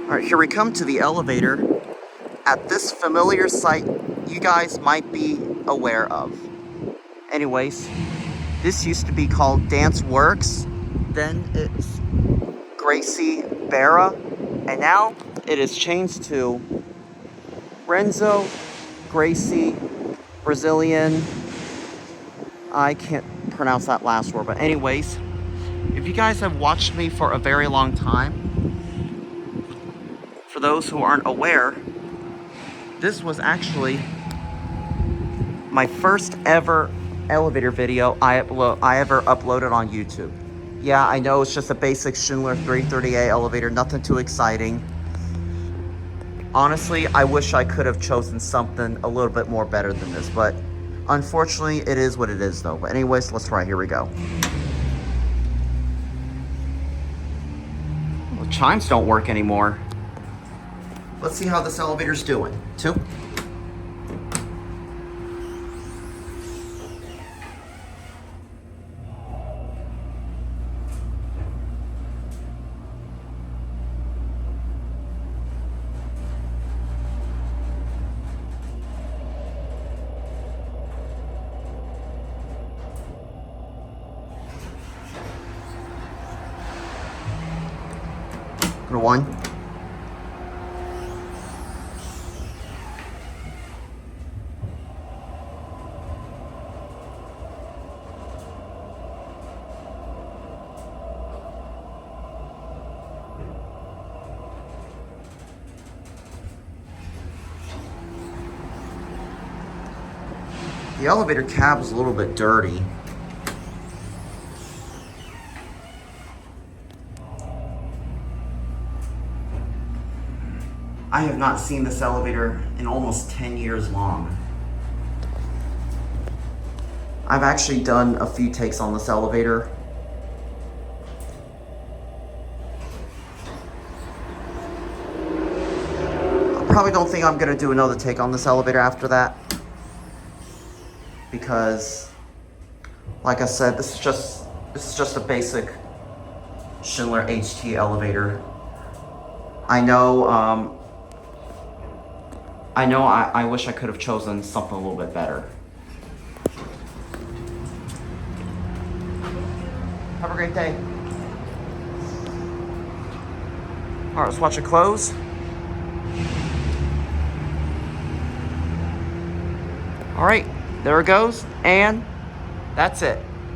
Alright, here we come to the elevator at this familiar site you guys might be aware of. Anyways, this used to be called Dance Works, then it's Gracie Barra, and now it is changed to Renzo, Gracie, Brazilian. I can't pronounce that last word, but anyways, if you guys have watched me for a very long time, for those who aren't aware, this was actually my first ever elevator video I ever uploaded on YouTube. Yeah, I know it's just a basic Schindler 330A elevator, nothing too exciting. Honestly, I wish I could have chosen something a little bit more better than this, but unfortunately, it is what it is though. But anyways, let's try, here we go. Well, the chimes don't work anymore. Let's see how this elevator's doing. 2. Go to 1. The elevator cab is a little bit dirty. I have not seen this elevator in almost 10 years long. I've actually done a few takes on this elevator. I probably don't think I'm gonna do another take on this elevator after that, because like I said, this is just a basic Schindler HT elevator. I know I wish I could have chosen something a little bit better. Have a great day. All right, let's watch it close. All right, there it goes, and that's it.